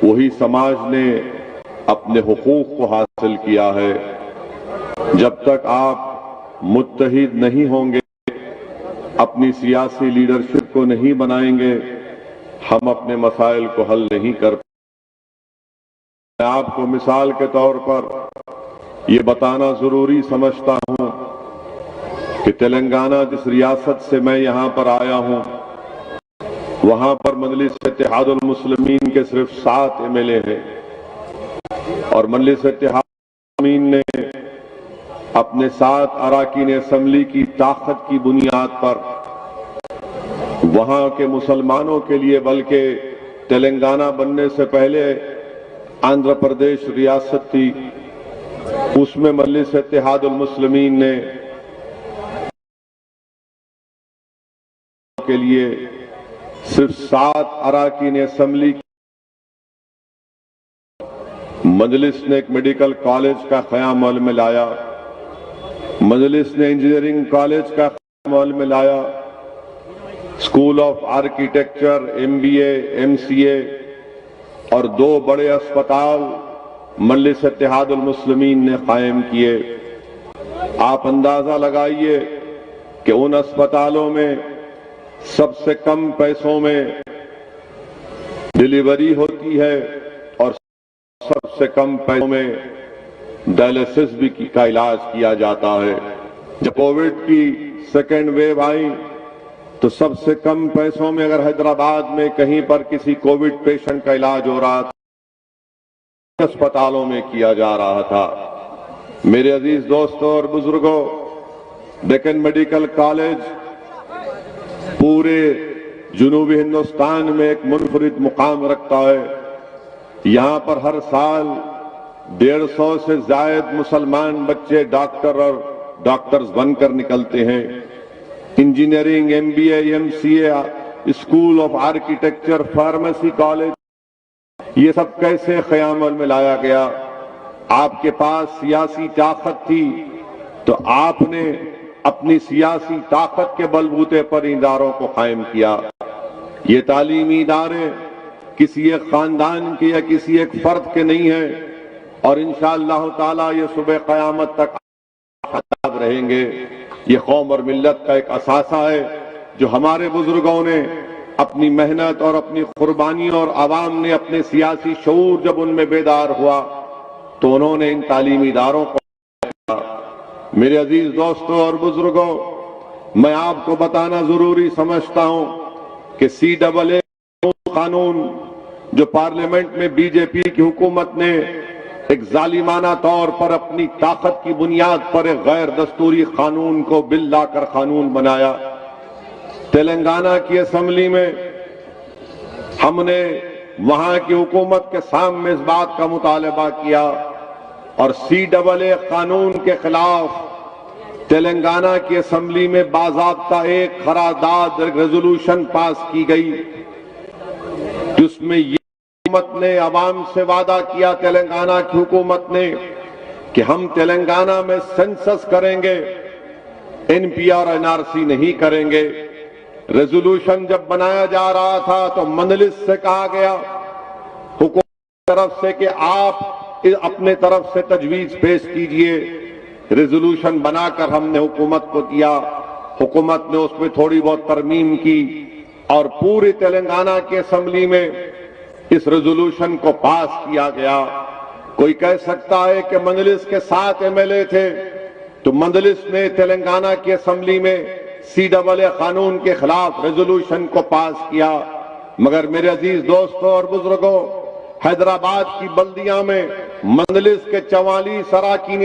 वही समाज ने अपने हुकूक को हासिल किया है। जब तक आप मुत्तहिद नहीं होंगे, अपनी सियासी लीडरशिप को नहीं बनाएंगे, हम अपने मसाइल को हल नहीं कर पाएंगे। मैं आपको मिसाल के तौर पर ये बताना जरूरी समझता हूं कि तेलंगाना जिस रियासत से मैं यहां पर आया हूं, वहां पर मजलिस इत्तेहादुल मुस्लिमीन के सिर्फ 7 एमएलए हैं और मजलिस इत्तेहादुल मुस्लिमीन ने अपने 7 अराकीन असेंबली की ताकत की बुनियाद पर वहां के मुसलमानों के लिए, बल्कि तेलंगाना बनने से पहले आंध्र प्रदेश रियासत थी, उसमें मजलिस इत्तेहादुल मुस्लिमीन ने के लिए सिर्फ 7 अराकीन असेंबली। मजलिस ने एक मेडिकल कॉलेज का क़याम अमल में लाया, मजलिस ने इंजीनियरिंग कॉलेज का क़याम अमल में लाया, school of architecture, MBA, MCA और 2 बड़े अस्पताल मजलिस इत्तेहादुल मुस्लिमीन ने कायम किए। आप अंदाजा लगाइए कि उन अस्पतालों में सबसे कम पैसों में डिलीवरी होती है और सबसे कम पैसों में डायलिसिस भी का इलाज किया जाता है। जब कोविड की सेकेंड वेव आई तो सबसे कम पैसों में अगर हैदराबाद में कहीं पर किसी कोविड पेशेंट का इलाज हो रहा था, अस्पतालों में किया जा रहा था। मेरे अजीज दोस्तों और बुजुर्गों, डेक्कन मेडिकल कॉलेज पूरे जुनूबी हिंदुस्तान में एक मुनफरिद मुकाम रखता है। यहां पर हर साल 150 से ज्यादा मुसलमान बच्चे डॉक्टर और डॉक्टर्स बनकर निकलते हैं। Engineering, MBA, MCA, school of architecture, pharmacy college, ये सब कैसे क़याम में लाया गया? आपके पास सियासी ताकत थी तो आपने अपनी सियासी ताकत के बलबूते पर इदारों को कायम किया। ये तालीमी इदारे किसी एक खानदान के या किसी एक फर्द के नहीं है और इंशाअल्लाह ताला ये सुबह क़यामत तक आबाद रहेंगे। ये कौम और मिल्लत का एक असासा है जो हमारे बुजुर्गों ने अपनी मेहनत और अपनी कुर्बानियों और आवाम ने अपने सियासी शऊर जब उनमें बेदार हुआ तो उन्होंने इन तालीमी इदारों को। मेरे अजीज दोस्तों और बुजुर्गों, मैं आपको बताना जरूरी समझता हूं कि CAA कानून जो पार्लियामेंट में बीजेपी की हुकूमत ने एक जालिमाना तौर पर अपनी ताकत की बुनियाद पर एक गैर दस्तूरी कानून को बिल लाकर कानून बनाया, तेलंगाना की असेंबली में हमने वहां की हुकूमत के सामने इस बात का मुतालबा किया और CAA कानून के खिलाफ तेलंगाना की असेंबली में बाज़ाब्ता एक करारदाद, रेजोल्यूशन पास की गई जिसमें ये हुकूमत ने अवाम से वादा किया, तेलंगाना की हुकूमत ने, कि हम तेलंगाना में सेंसस करेंगे, NPR NRC नहीं करेंगे। रेजोल्यूशन जब बनाया जा रहा था तो मजलिस से कहा गया हुकूमत की तरफ से कि आप अपने तरफ से तजवीज पेश कीजिए। रेजोल्यूशन बनाकर हमने हुकूमत को दिया, हुकूमत ने उसमें थोड़ी बहुत तरमीम की और पूरी तेलंगाना की असेंबली में इस रेजोल्यूशन को पास किया गया। कोई कह सकता है कि मजलिस के 7 MLA थे तो मजलिस ने तेलंगाना की असेंबली में CAA कानून के खिलाफ रेजोल्यूशन को पास किया, मगर मेरे अजीज दोस्तों और बुजुर्गों, हैदराबाद की बल्दियां में मजलिस के 44 अराकीन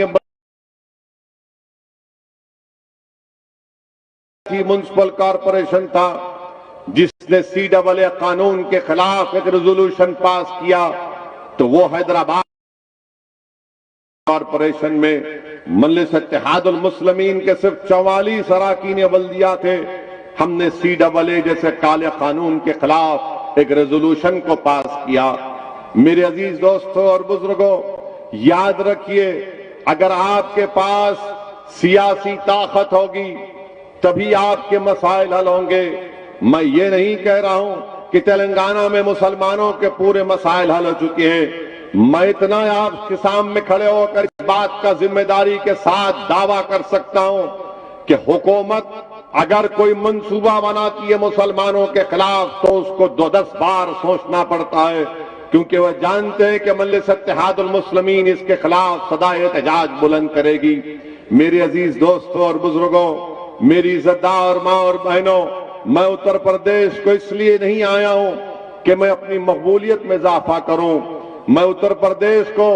म्युनिसिपल कॉरपोरेशन था जिसने CAA कानून के खिलाफ एक रेजोल्यूशन पास किया, तो वो हैदराबाद कॉरपोरेशन में मजलिस इत्तेहादुल मुस्लिमीन के सिर्फ 44 अराकीन बल्दिया थे। हमने CAA जैसे काले कानून के खिलाफ एक रेजोल्यूशन को पास किया। मेरे अजीज दोस्तों और बुजुर्गों, याद रखिए, अगर आपके पास सियासी ताकत होगी तभी आपके मसाइल हल होंगे। मैं ये नहीं कह रहा हूं कि तेलंगाना में मुसलमानों के पूरे मसाइल हल हो चुके हैं। मैं इतना आपके सामने खड़े होकर इस बात का जिम्मेदारी के साथ दावा कर सकता हूं कि हुकूमत अगर कोई मंसूबा बनाती है मुसलमानों के खिलाफ तो उसको 2-10 बार सोचना पड़ता है, क्योंकि वह जानते हैं कि मजलिस इत्तेहादुल मुस्लिमीन इसके खिलाफ सदा एहतजाज बुलंद करेगी। मेरे अजीज दोस्तों और बुजुर्गों, मेरी इज्जतदार माँ और बहनों, मैं उत्तर प्रदेश को इसलिए नहीं आया हूं कि मैं अपनी मकबूलियत में इजाफा करूं। मैं उत्तर प्रदेश को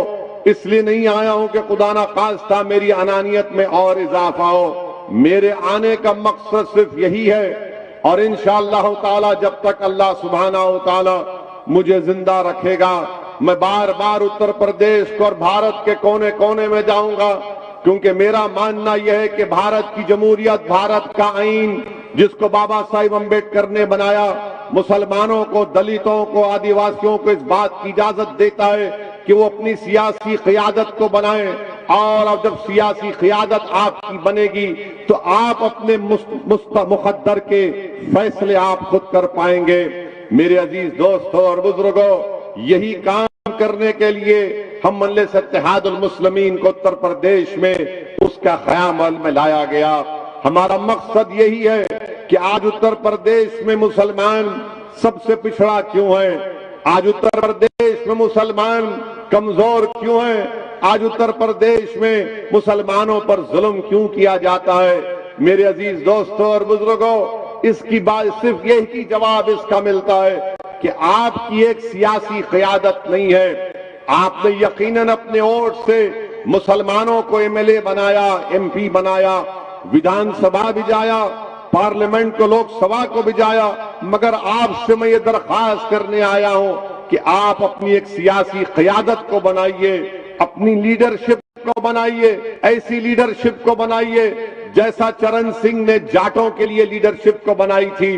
इसलिए नहीं आया हूं कि खुदा ना खास्ता मेरी अनानियत में और इजाफा हो। मेरे आने का मकसद सिर्फ यही है, और इंशाअल्लाह ताला जब तक अल्लाह सुब्हानहू ताला मुझे जिंदा रखेगा, मैं बार बार उत्तर प्रदेश को और भारत के कोने कोने में जाऊंगा, क्योंकि मेरा मानना यह है कि भारत की जमहूरियत, भारत का आईन जिसको बाबा साहिब अम्बेडकर ने बनाया, मुसलमानों को, दलितों को, आदिवासियों को इस बात की इजाजत देता है कि वो अपनी सियासी क़ियादत को बनाएं। और अब जब सियासी क़ियादत आपकी बनेगी तो आप अपने मुक़द्दर के फैसले आप खुद कर पाएंगे। मेरे अजीज दोस्तों और बुजुर्गों, यही काम करने के लिए हम मजलिस इत्तेहादुल मुस्लिमीन को उत्तर प्रदेश में उसका क़याम में लाया गया। हमारा मकसद यही है कि आज उत्तर प्रदेश में मुसलमान सबसे पिछड़ा क्यों है, आज उत्तर प्रदेश में मुसलमान कमजोर क्यों है, आज उत्तर प्रदेश में मुसलमानों पर जुल्म क्यों किया जाता है। मेरे अजीज दोस्तों और बुजुर्गों, इसकी बात सिर्फ यही जवाब इसका मिलता है कि आपकी एक सियासी क़ियादत नहीं है। आपने यकीनन अपने वोट से मुसलमानों को एमएलए बनाया, एमपी बनाया, विधानसभा भिजाया, पार्लियामेंट को, लोकसभा को भिजाया, मगर आपसे मैं ये दरख्वास्त करने आया हूं कि आप अपनी एक सियासी क़ियादत को बनाइए, अपनी लीडरशिप को बनाइए, ऐसी लीडरशिप को बनाइए जैसा चरण सिंह ने जाटों के लिए लीडरशिप को बनाई थी,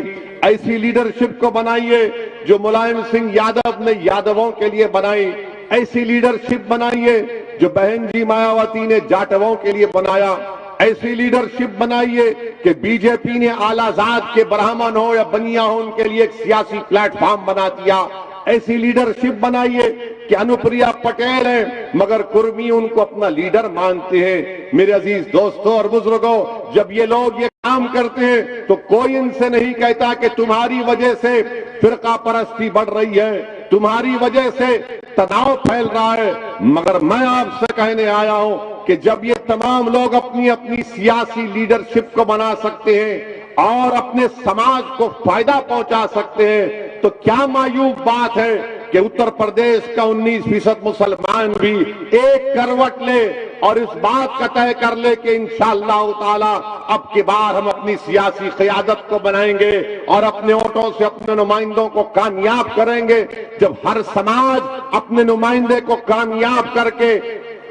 ऐसी लीडरशिप को बनाइए जो मुलायम सिंह यादव ने यादवों के लिए बनाई, ऐसी लीडरशिप बनाइए जो बहन जी मायावती ने जाटवों के लिए बनाया, ऐसी लीडरशिप बनाइए कि बीजेपी ने आलाजाद के ब्राह्मण हो या बनिया हो उनके लिए एक सियासी प्लेटफॉर्म बना दिया, ऐसी लीडरशिप बनाइए कि अनुप्रिया पटेल है मगर कुर्मी उनको अपना लीडर मानते हैं। मेरे अजीज दोस्तों और बुजुर्गों, जब ये लोग ये काम करते हैं तो कोई इनसे नहीं कहता कि तुम्हारी वजह से फिरका परस्ती बढ़ रही है, तुम्हारी वजह से तनाव फैल रहा है, मगर मैं आपसे कहने आया हूं कि जब ये तमाम लोग अपनी अपनी सियासी लीडरशिप को बना सकते हैं और अपने समाज को फायदा पहुंचा सकते हैं, तो क्या मायूब बात है कि उत्तर प्रदेश का 19% मुसलमान भी एक करवट ले और इस बात का तय कर ले कि इंशाअल्लाह ताला अब की बार हम अपनी सियासी क़ियादत को बनाएंगे और अपने वोटों से अपने नुमाइंदों को कामयाब करेंगे। जब हर समाज अपने नुमाइंदे को कामयाब करके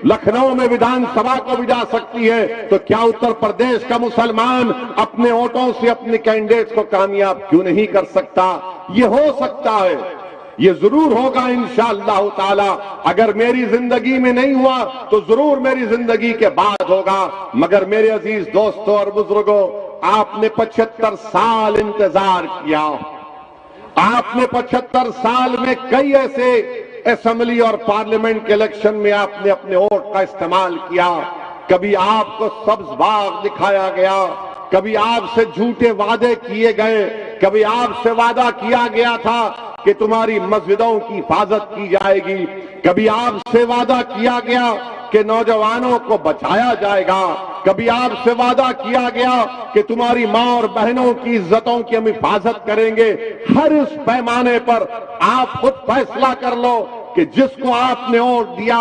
लखनऊ में विधानसभा को भी जा सकती है, तो क्या उत्तर प्रदेश का मुसलमान अपने वोटों से अपने कैंडिडेट को कामयाब क्यों नहीं कर सकता? ये हो सकता है, ये जरूर होगा इंशाअल्लाह ताला। अगर मेरी जिंदगी में नहीं हुआ तो जरूर मेरी जिंदगी के बाद होगा। मगर मेरे अजीज दोस्तों और बुजुर्गों, आपने 75 साल इंतजार किया, आपने 75 साल में कई ऐसे असेंबली और पार्लियामेंट के इलेक्शन में आपने अपने वोट का इस्तेमाल किया। कभी आपको सब्ज बाग दिखाया गया, कभी आपसे झूठे वादे किए गए, कभी आपसे वादा किया गया था कि तुम्हारी मस्जिदों की हिफाजत की जाएगी, कभी आपसे वादा किया गया कि नौजवानों को बचाया जाएगा, कभी आपसे वादा किया गया कि तुम्हारी मां और बहनों की इज्जतों की हम हिफाजत करेंगे। हर इस पैमाने पर आप खुद फैसला कर लो कि जिसको आपने वोट दिया,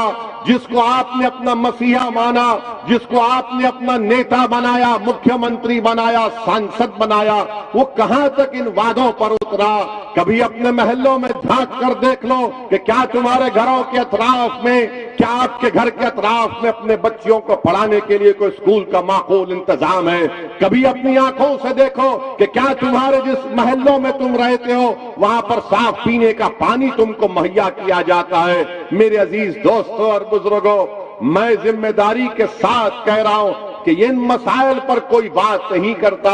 जिसको आपने अपना मसीहा माना, जिसको आपने अपना नेता बनाया, मुख्यमंत्री बनाया, सांसद बनाया, वो कहां तक इन वादों पर उतरा। कभी अपने महल्लों में झांक कर देख लो कि क्या तुम्हारे घरों के अतराफ में, क्या आपके घर के अतराफ में अपने बच्चियों को पढ़ाने के लिए कोई स्कूल का माकूल इंतजाम है? कभी अपनी आंखों से देखो कि क्या तुम्हारे जिस महल्लों में तुम रहते हो वहां पर साफ पीने का पानी तुमको मुहैया किया जाता है? मेरे अजीज दोस्तों और बुजुर्गों, मैं जिम्मेदारी के साथ कह रहा हूं, कि इन मसाइल पर कोई बात नहीं करता।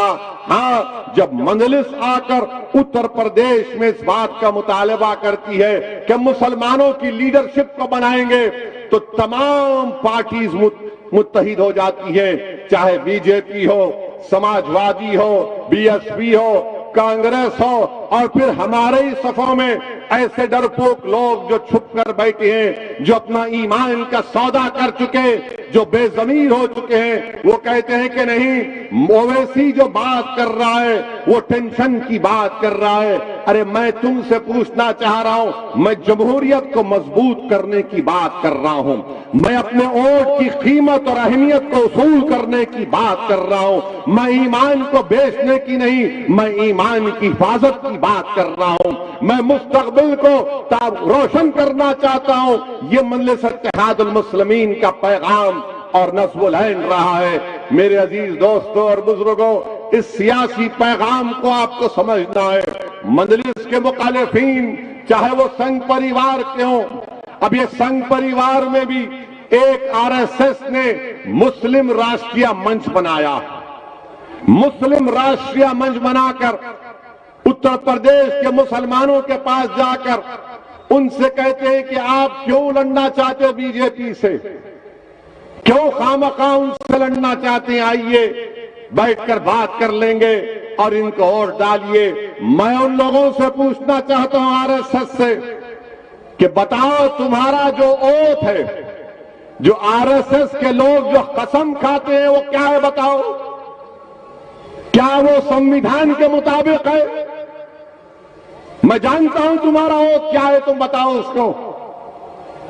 हाँ, जब मजलिस आकर उत्तर प्रदेश में इस बात का मुतालबा करती है कि मुसलमानों की लीडरशिप को बनाएंगे, तो तमाम पार्टीज मुत्तहिद हो जाती है, चाहे बीजेपी हो, समाजवादी हो, बीएसपी हो, कांग्रेस हो, और फिर हमारे ही सफों में ऐसे डरपोक लोग जो छुप कर बैठे हैं, जो अपना ईमान का सौदा कर चुके, जो बेजमीर हो चुके हैं, वो कहते हैं कि नहीं, ओवैसी जो बात कर रहा है वो टेंशन की बात कर रहा है। अरे मैं तुमसे पूछना चाह रहा हूं, मैं जमहूरियत को मजबूत करने की बात कर रहा हूं, मैं अपने वोट की कीमत और अहमियत को उसूल करने की बात कर रहा हूं, मैं ईमान को बेचने की नहीं, मैं ईमान की हिफाजत की बात कर रहा हूं, मैं मुस्तकबिल को रोशन करना चाहता हूं। ये मजलिस इत्तेहादुल मुस्लिमीन का पैगाम और नस्बुल ऐन रहा है। मेरे अजीज दोस्तों और बुजुर्गों, इस सियासी पैगाम को आपको समझना है। मजलिस के मुखालिफीन चाहे वो संघ परिवार के हों, अब ये संघ परिवार में भी एक आरएसएस ने मुस्लिम राष्ट्रीय मंच बनाया। मुस्लिम राष्ट्रीय मंच बनाकर उत्तर प्रदेश के मुसलमानों के पास जाकर उनसे कहते हैं कि आप क्यों लड़ना चाहते हो बीजेपी से, क्यों खामखा उनसे लड़ना चाहते हैं, आइए बैठकर बात कर लेंगे और इनको वोट डालिए। मैं उन लोगों से पूछना चाहता हूं आरएसएस से कि बताओ, तुम्हारा जो ओथ है, जो आरएसएस के लोग जो कसम खाते हैं, वो क्या है बताओ? क्या वो संविधान के मुताबिक है? मैं जानता हूं तुम्हारा ओथ क्या है, तुम बताओ उसको।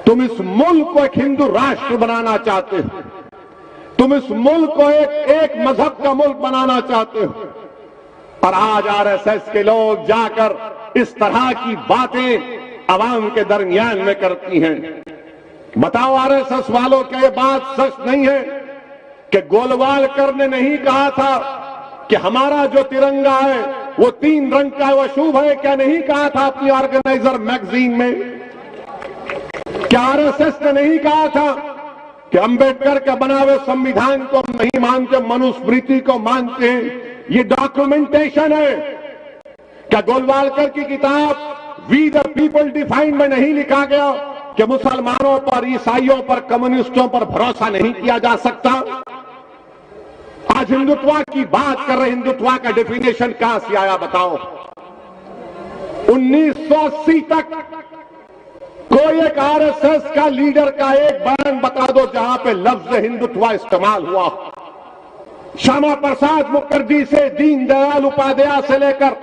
तुम इस मुल्क को एक हिंदू राष्ट्र बनाना चाहते हो, तुम इस मुल्क को एक मजहब का मुल्क बनाना चाहते हो, और आज आरएसएस के लोग जाकर इस तरह की बातें अवाम के दरमियान में करती हैं। बताओ आरएसएस वालों, क्या ये बात सच नहीं है कि गोलवालकर ने नहीं कहा था कि हमारा जो तिरंगा है वो 3 रंग का है, वो शुभ है? क्या नहीं कहा था अपनी ऑर्गेनाइजर मैगजीन में? क्या आरएसएस ने नहीं कहा था कि अंबेडकर के बनावे संविधान को हम नहीं मानते, मनुस्मृति को मानते हैं? ये डॉक्यूमेंटेशन है। क्या गोलवालकर की किताब वी द पीपल डिफाइंड में नहीं लिखा गया कि मुसलमानों पर, ईसाइयों पर, कम्युनिस्टों पर भरोसा नहीं किया जा सकता? आज हिंदुत्व की बात कर रहे, हिंदुत्व का डेफिनेशन कहां से आया बताओ? 1980 तक कोई एक आरएसएस का लीडर का एक बयान बता दो जहां पे लफ्ज हिंदुत्व इस्तेमाल हुआ। श्यामा प्रसाद मुखर्जी से दीनदयाल उपाध्याय से लेकर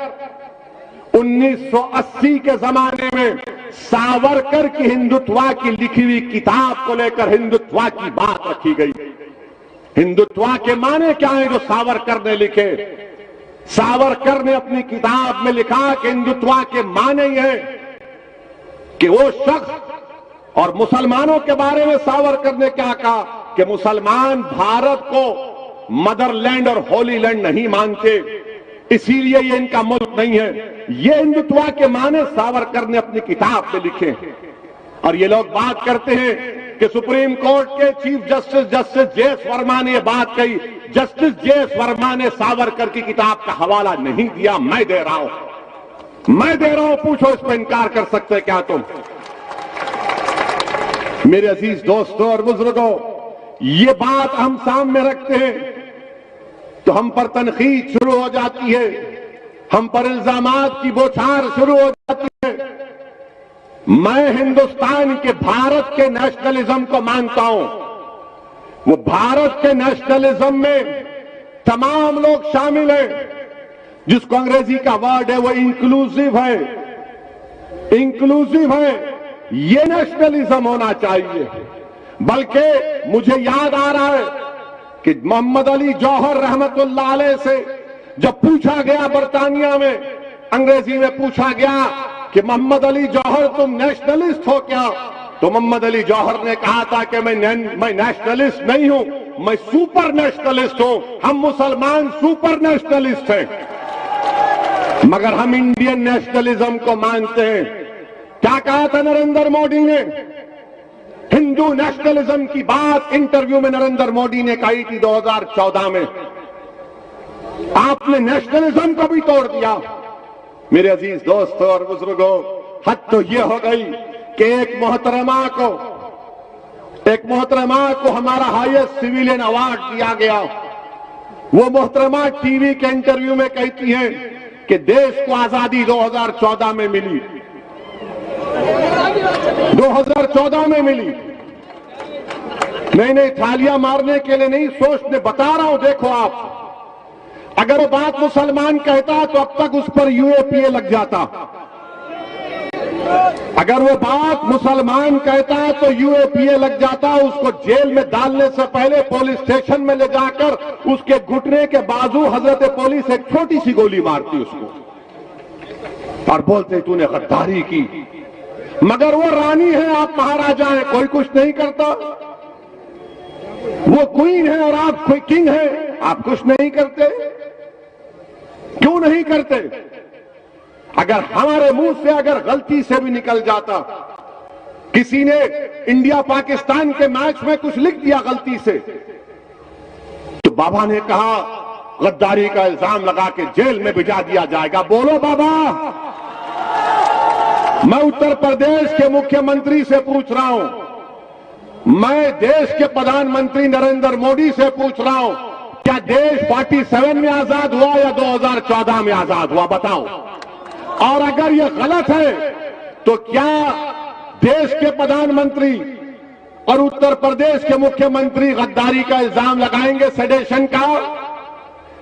1980 के जमाने में सावरकर की हिंदुत्व की लिखी हुई किताब को लेकर हिंदुत्व की बात रखी गई। हिंदुत्व के माने क्या है जो सावरकर ने लिखे? सावरकर ने अपनी किताब में लिखा कि हिंदुत्व के माने ही है कि वो शख्स, और मुसलमानों के बारे में सावरकर ने क्या कहा कि मुसलमान भारत को मदरलैंड और होली लैंड नहीं मानते, इसीलिए ये इनका मुल्क नहीं है। ये हिंदुत्व के माने सावरकर ने अपनी किताब में लिखे। और ये लोग बात करते हैं कि सुप्रीम कोर्ट के चीफ जस्टिस जेएस वर्मा ने ये बात कही। जस्टिस जेएस वर्मा ने सावरकर की किताब का हवाला नहीं दिया, मैं दे रहा हूं, मैं दे रहा हूं। पूछो, इस पर इनकार कर सकते क्या तुम? मेरे अजीज दोस्तों और बुजुर्गों, ये बात हम सामने रखते हैं तो हम पर तनकीद शुरू हो जाती है, हम पर इल्जामात की बौछार शुरू हो जाती है। मैं हिंदुस्तान के, भारत के नेशनलिज्म को मानता हूं। वो भारत के नेशनलिज्म में तमाम लोग शामिल हैं, जिसको अंग्रेजी का वर्ड है वो इंक्लूसिव है, इंक्लूसिव है। ये नेशनलिज्म होना चाहिए। बल्कि मुझे याद आ रहा है कि मोहम्मद अली जौहर रहमतुल्लाह अलैह से जब पूछा गया, बरतानिया में अंग्रेजी में पूछा गया कि मोहम्मद अली जौहर तुम नेशनलिस्ट हो क्या, तो मोहम्मद अली जौहर ने कहा था कि मैं नेशनलिस्ट नहीं हूं, मैं सुपर नेशनलिस्ट हूं। हम मुसलमान सुपर नेशनलिस्ट हैं, मगर हम इंडियन नेशनलिज्म को मानते हैं। क्या कहा था नरेंद्र मोदी ने? हिंदू नेशनलिज्म की बात इंटरव्यू में नरेंद्र मोदी ने कही थी 2014 में। आपने नेशनलिज्म को भी तोड़ दिया। मेरे अजीज दोस्तों और बुजुर्गों, हद तो ये हो गई कि एक मोहतरमा को हमारा हाईएस्ट सिविलियन अवार्ड दिया गया। वो मोहतरमा टीवी के इंटरव्यू में कहती हैं कि देश को आजादी 2014 में मिली, 2014 में मिली। मैंने थालियां मारने के लिए नहीं, सोचने बता रहा हूं। देखो आप, अगर वो बात मुसलमान कहता तो अब तक उस पर यूएपीए लग जाता। अगर वो बात मुसलमान कहता तो यूएपीए लग जाता। उसको जेल में डालने से पहले पुलिस स्टेशन में ले जाकर उसके घुटने के बाजू हजरत पुलिस एक छोटी सी गोली मारती उसको और बोलते तूने गद्दारी की। मगर वो रानी है, आप महाराजा हैं, कोई कुछ नहीं करता। वो क्वीन है और आप कोई किंग है, आप कुछ नहीं करते। क्यों नहीं करते? अगर हमारे मुंह से अगर गलती से भी निकल जाता, किसी ने इंडिया पाकिस्तान के मैच में कुछ लिख दिया गलती से, तो बाबा ने कहा गद्दारी का इल्जाम लगा के जेल में भिजा दिया जाएगा। बोलो बाबा। मैं उत्तर प्रदेश के मुख्यमंत्री से पूछ रहा हूं, मैं देश के प्रधानमंत्री नरेंद्र मोदी से पूछ रहा हूं, क्या देश 47 में आजाद हुआ या 2014 में आजाद हुआ? बताओ। और अगर यह गलत है तो क्या देश के प्रधानमंत्री और उत्तर प्रदेश के मुख्यमंत्री गद्दारी का इल्जाम लगाएंगे सेडेशन का?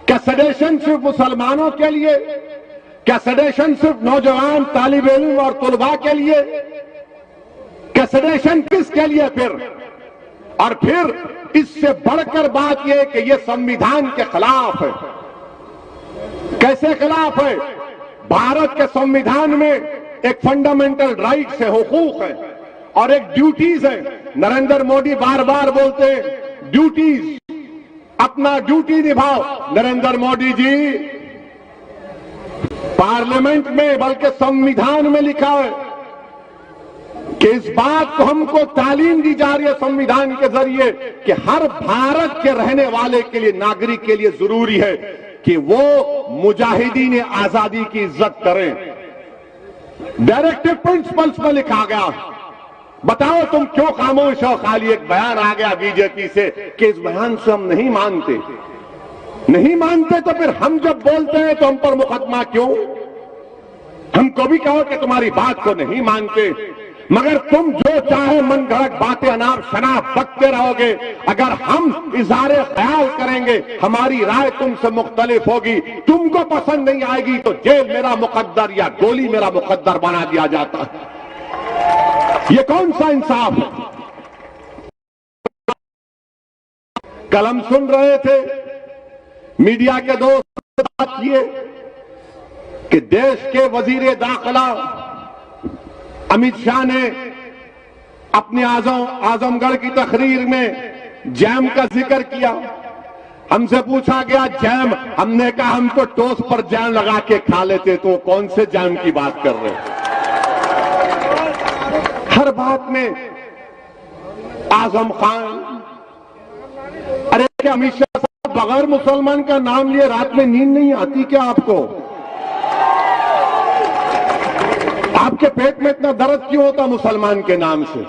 क्या सेडेशन सिर्फ मुसलमानों के लिए? क्या सेडेशन सिर्फ नौजवान तालिब इल्म और तुलबा के लिए? क्या सेडेशन किसके लिए फिर? और फिर इससे बढ़कर बात यह कि यह संविधान के खिलाफ है। कैसे खिलाफ है? भारत के संविधान में एक फंडामेंटल राइट्स है, हुकूक है और एक ड्यूटीज है। नरेंद्र मोदी बार बार बोलते हैं ड्यूटीज, अपना ड्यूटी निभाओ। नरेंद्र मोदी जी, पार्लियामेंट में बल्कि संविधान में लिखा है कि इस बात को हमको तालीम दी जा रही है संविधान के जरिए कि हर भारत के रहने वाले के लिए, नागरिक के लिए जरूरी है कि वो मुजाहिदीन आजादी की इज्जत करें। डायरेक्टिव प्रिंसिपल्स में लिखा गया। बताओ तुम क्यों खामोश हो? खाली एक बयान आ गया बीजेपी से कि इस बयान से हम नहीं मानते। नहीं मानते तो फिर हम जब बोलते हैं तो हम पर मुकदमा क्यों? हमको भी कहो कि तुम्हारी बात को नहीं मानते, मगर तुम जो चाहे मन गढ़ंत बातें अनाप शनाप बकते रहोगे। अगर हम इज़हारे ख्याल करेंगे, हमारी राय तुमसे मुख्तलिफ होगी, तुमको पसंद नहीं आएगी तो जेल मेरा मुकद्दर या गोली मेरा मुकद्दर बना दिया जाता है। ये कौन सा इंसाफ है? कल हम सुन रहे थे मीडिया के दोस्त बात किए कि देश के वजीर दाखिला अमित शाह ने अपने आजमगढ़ की तकरीर में जैम का जिक्र किया। हमसे पूछा गया जैम, हमने कहा हम तो टोस्ट पर जैम लगा के खा लेते। तो कौन से जैम की बात कर रहे हैं? हर बात में आजम खान। अरे क्या अमित शाह साहब बगैर मुसलमान का नाम लिए रात में नींद नहीं आती क्या आपको? आपके पेट में इतना दर्द क्यों होता मुसलमान के नाम से?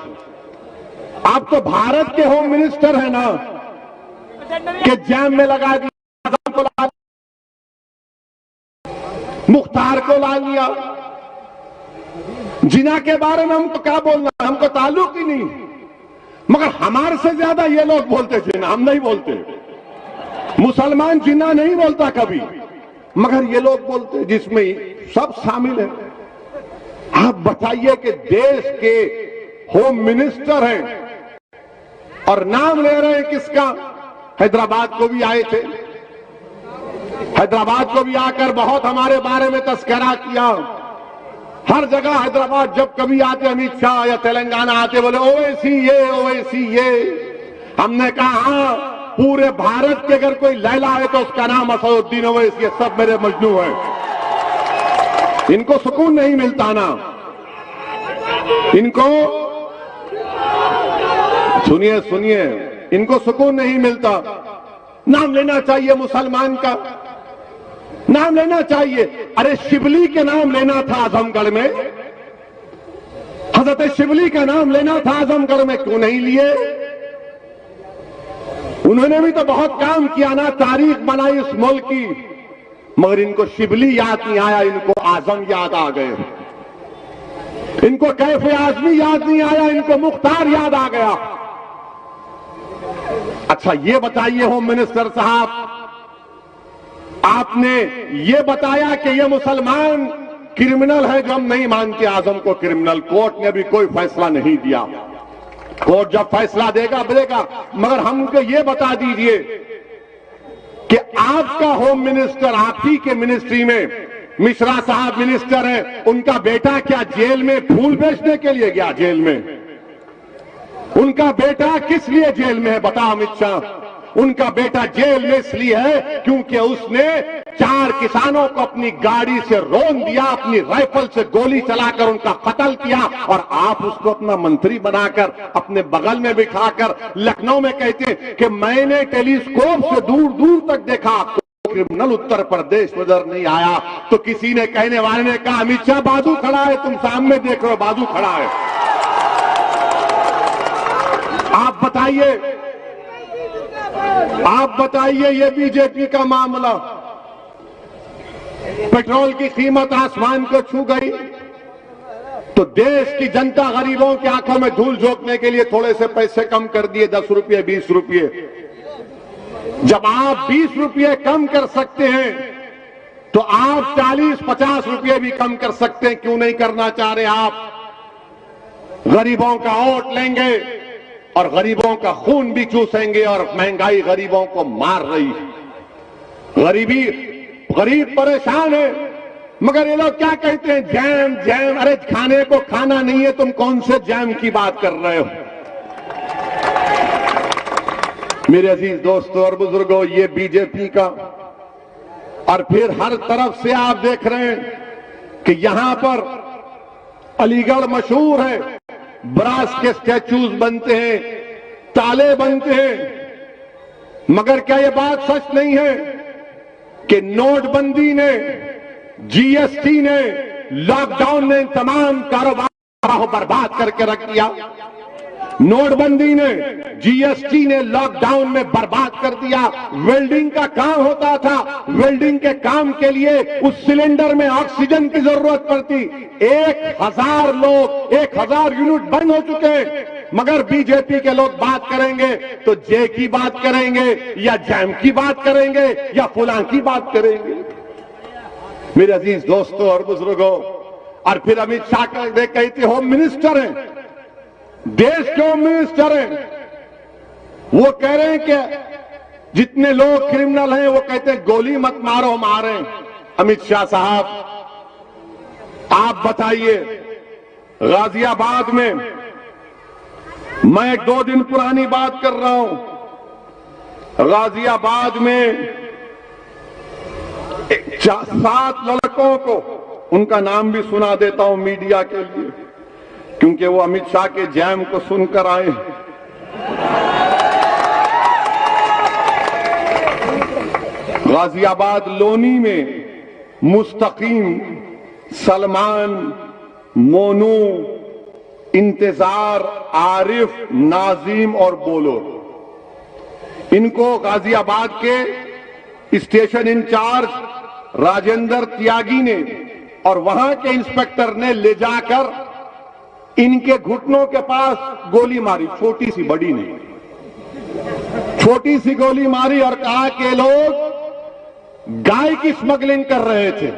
आप तो भारत के होम मिनिस्टर हैं ना, कि जैम में लगा दिया, आजम को ला मुख्तार को ला लिया। जिना के बारे में हमको क्या बोलना, हमको ताल्लुक ही नहीं। मगर हमारे से ज्यादा ये लोग बोलते जिना, हम नहीं बोलते। मुसलमान जिना नहीं बोलता कभी, मगर ये लोग बोलते, जिसमें सब शामिल है। आप बताइए कि देश के होम मिनिस्टर हैं और नाम ले रहे हैं किसका? हैदराबाद को भी आए थे, हैदराबाद को भी आकर बहुत हमारे बारे में तस्करा किया। हर जगह हैदराबाद जब कभी आते अमित शाह या तेलंगाना आते बोले ओवैसी ये, ओवैसी ये। हमने कहा हाँ, पूरे भारत के अगर कोई लैला है तो उसका नाम असदुद्दीन ओवैसी है, सब मेरे मजनू हैं। इनको सुकून नहीं मिलता ना, इनको सुनिए सुनिए, इनको सुकून नहीं मिलता। नाम लेना चाहिए मुसलमान का, नाम लेना चाहिए। अरे शिबली के नाम लेना था आजमगढ़ में, हजरत शिबली का नाम लेना था आजमगढ़ में, क्यों नहीं लिए? उन्होंने भी तो बहुत काम किया ना, तारीख बनाई इस मुल्क की, मगर इनको शिबली याद नहीं आया, इनको आजम याद आ गए। इनको कैफे आजमी याद नहीं आया, इनको मुख्तार याद आ गया। अच्छा ये बताइए होम मिनिस्टर साहब, आपने ये बताया कि ये मुसलमान क्रिमिनल है जो हम नहीं मानते आजम को क्रिमिनल। कोर्ट ने अभी कोई फैसला नहीं दिया, कोर्ट जब फैसला देगा देगा, मगर हमको ये बता दीजिए कि आपका होम मिनिस्टर, आप ही के मिनिस्ट्री में मिश्रा साहब मिनिस्टर हैं, उनका बेटा क्या जेल में फूल बेचने के लिए गया? जेल में उनका बेटा किस लिए जेल में है बता अमित शाह? उनका बेटा जेल में इसलिए है क्योंकि उसने 4 किसानों को अपनी गाड़ी से रौंद दिया, अपनी राइफल से गोली चलाकर उनका कत्ल किया, और आप उसको अपना मंत्री बनाकर अपने बगल में बिठाकर लखनऊ में कहते हैं कि मैंने टेलीस्कोप से दूर दूर तक देखा, क्रिमिनल उत्तर प्रदेश नजर नहीं आया। तो किसी ने, कहने वाले ने कहा अमित शाह बाजू खड़ा है, तुम सामने देख रहे हो बाजू खड़ा है। आप बताइए ये बीजेपी का मामला, पेट्रोल की कीमत आसमान को छू गई तो देश की जनता गरीबों की आंखों में धूल झोंकने के लिए थोड़े से पैसे कम कर दिए, 10 रुपये 20 रुपये। जब आप 20 रुपये कम कर सकते हैं तो आप 40-50 रुपये भी कम कर सकते हैं, क्यों नहीं करना चाह रहे आप? गरीबों का वोट लेंगे और गरीबों का खून भी चूसेंगे, और महंगाई गरीबों को मार रही है। गरीब परेशान है, मगर ये लोग क्या कहते हैं? Jam jam. अरे खाने को खाना नहीं है, तुम कौन से जैम की बात कर रहे हो? मेरे अजीज दोस्तों और बुजुर्गों, ये बीजेपी का, और फिर हर तरफ से आप देख रहे हैं कि यहां पर अलीगढ़ मशहूर है, ब्रास के स्टैच्यूज बनते हैं, ताले बनते हैं, मगर क्या यह बात सच नहीं है कि नोटबंदी ने, जीएसटी ने, लॉकडाउन ने तमाम कारोबार को बर्बाद करके रख दिया? नोटबंदी ने, जीएसटी ने लॉकडाउन में बर्बाद कर दिया। वेल्डिंग का काम होता था, वेल्डिंग के काम के लिए उस सिलेंडर में ऑक्सीजन की जरूरत पड़ती। 1000 लोग, 1000 यूनिट बंद हो चुके हैं, मगर बीजेपी के लोग बात करेंगे तो जे की बात करेंगे, या जैम की बात करेंगे, या फुलां की बात करेंगे। मेरे अजीज दोस्तों और बुजुर्गों, और फिर अमित शाह कहते होम मिनिस्टर हैं, देश के होम मिनिस्टर हैं, वो कह रहे हैं कि जितने लोग क्रिमिनल हैं वो कहते हैं गोली मत मारो, मारे। अमित शाह साहब आप बताइए, गाजियाबाद में, मैं 2 दिन पुरानी बात कर रहा हूं, गाजियाबाद में 7 लड़कों को, उनका नाम भी सुना देता हूं मीडिया के लिए, क्योंकि वो अमित शाह के जैम को सुनकर आए। गाजियाबाद लोनी में मुस्तकीम, सलमान, मोनू, इंतजार, आरिफ, नाजीम और बोलो, इनको गाजियाबाद के स्टेशन इंचार्ज राजेंद्र त्यागी ने और वहां के इंस्पेक्टर ने ले जाकर इनके घुटनों के पास गोली मारी, छोटी सी, बड़ी नहीं, छोटी सी गोली मारी, और कहा कि लोग गाय की स्मगलिंग कर रहे थे,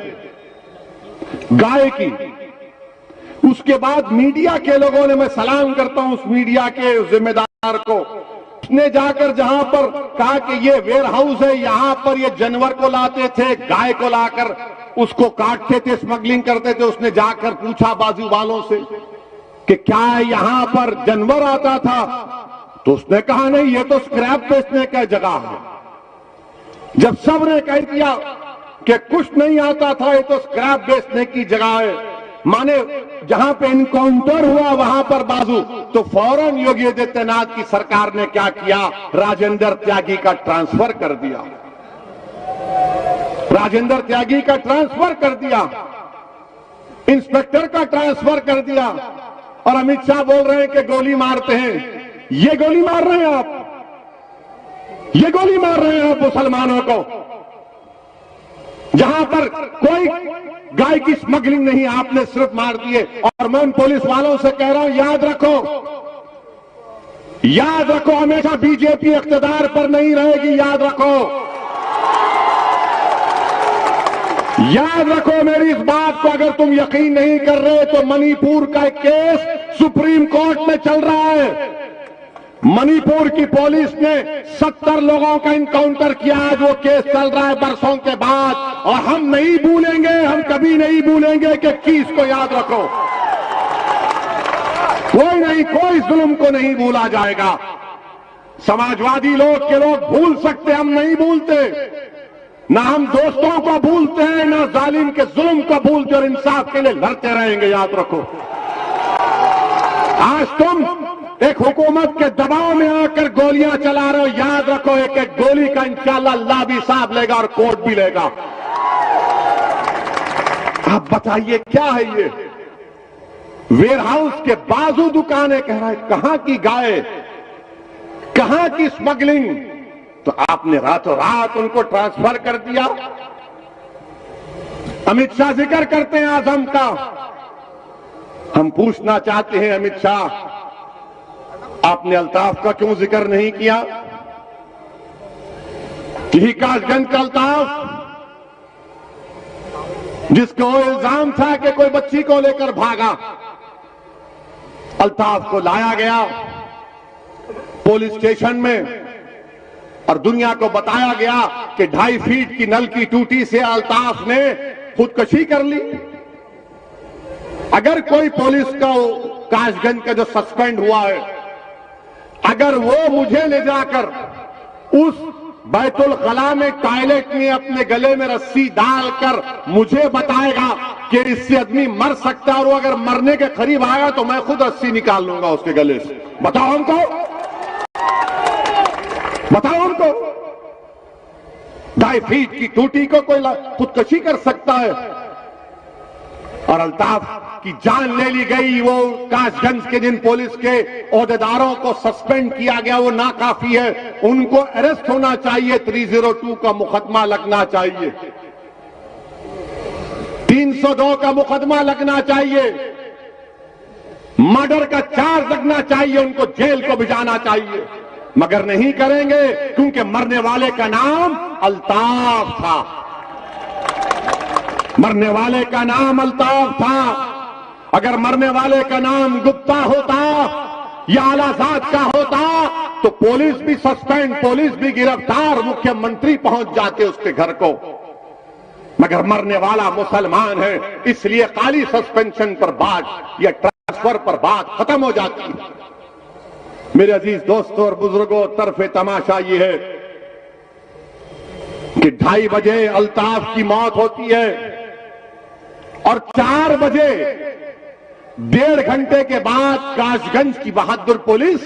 गाय की। उसके बाद मीडिया के लोगों ने, मैं सलाम करता हूं उस मीडिया के जिम्मेदार को, उसने जाकर जहां पर कहा कि ये वेयर हाउस है, यहां पर ये जानवर को लाते थे, गाय को लाकर उसको काटते थे, स्मगलिंग करते थे। उसने जाकर पूछा बाजू वालों से कि क्या यहां पर जानवर आता था? तो उसने कहा नहीं, ये तो स्क्रैप बेचने का जगह है। जब सबने कह दिया कि कुछ नहीं आता था, ये तो स्क्रैप बेचने की जगह है, माने जहां पे इनकाउंटर हुआ वहां पर बाजू, तो फौरन योगी आदित्यनाथ की सरकार ने क्या किया, राजेंद्र त्यागी का ट्रांसफर कर दिया, राजेंद्र त्यागी का ट्रांसफर कर दिया, इंस्पेक्टर का ट्रांसफर कर दिया। और अमित शाह बोल रहे हैं कि गोली मारते हैं। ये गोली मार रहे हैं आप, ये गोली मार रहे हैं आप मुसलमानों को, जहां पर कोई गाय की स्मगलिंग नहीं, आपने सिर्फ मार दिए। और मैं उन पुलिस वालों से कह रहा हूं, याद रखो, याद रखो, हमेशा बीजेपी इख्तियार पर नहीं रहेगी, याद रखो, याद रखो मेरी इस बात को। अगर तुम यकीन नहीं कर रहे तो मणिपुर का एक केस सुप्रीम कोर्ट में चल रहा है। मणिपुर की पुलिस ने 70 लोगों का इनकाउंटर किया, आज वो केस चल रहा है बरसों के बाद। और हम नहीं भूलेंगे, हम कभी नहीं भूलेंगे कि किस को याद रखो, कोई नहीं, कोई जुल्म को नहीं भूला जाएगा। समाजवादी लोग के लोग भूल सकते, हम नहीं भूलते, ना हम दोस्तों को भूलते हैं, ना जालिम के जुल्म को भूलते, और इंसाफ के लिए लड़ते रहेंगे, याद रखो। आज तुम एक हुकूमत के दबाव में आकर गोलियां चला रहे हो, याद रखो, एक एक गोली का इंशाअल्लाह अल्लाह भी हिसाब लेगा और कोर्ट भी लेगा। आप बताइए क्या है ये? वेयरहाउस के बाजू दुकानें, कह रहा है कहां की गाय, कहां की स्मगलिंग, तो आपने रातों रात उनको ट्रांसफर कर दिया। अमित शाह जिक्र करते हैं आजम का, हम पूछना चाहते हैं अमित शाह, आपने अल्ताफ का क्यों जिक्र नहीं किया? यही कासगंज का अल्ताफ जिसको इल्जाम था कि कोई बच्ची को लेकर भागा, अल्ताफ को लाया गया पुलिस स्टेशन में और दुनिया को बताया गया कि 2.5 फीट की नल की टूटी से अल्ताफ ने खुदकुशी कर ली। अगर कोई पुलिस का कासगंज का जो सस्पेंड हुआ है, अगर वो मुझे ले जाकर उस बैतुल खला में टॉयलेट में अपने गले में रस्सी डालकर मुझे बताएगा कि इससे आदमी मर सकता है, और वो अगर मरने के करीब आएगा तो मैं खुद रस्सी निकाल लूंगा उसके गले से, बताओ हमको, बताओ हमको। 2.5 फीट की टूटी को कोई खुदकुशी कर सकता है? और अल्ताफ की जान ले ली गई। वो कासगंज के जिन पुलिस के ओहदेदारों को सस्पेंड किया गया वो नाकाफी है, उनको अरेस्ट होना चाहिए, 302 का मुकदमा लगना चाहिए, 302 का मुकदमा लगना चाहिए, मर्डर का चार्ज लगना चाहिए, उनको जेल को भिजाना चाहिए, मगर नहीं करेंगे क्योंकि मरने वाले का नाम अल्ताफ था, मरने वाले का नाम अल्ताफ था। अगर मरने वाले का नाम गुप्ता होता या आलाजाद का होता तो पुलिस भी सस्पेंड, पुलिस भी गिरफ्तार, मुख्यमंत्री पहुंच जाते उसके घर को, मगर मरने वाला मुसलमान है, इसलिए खाली सस्पेंशन पर बात या ट्रांसफर पर बात खत्म हो जाती है। मेरे अजीज दोस्तों और बुजुर्गों, तरफे तमाशा ये है कि 2:30 बजे अल्ताफ की मौत होती है और 4 बजे 1.5 घंटे के बाद कासगंज की बहादुर पुलिस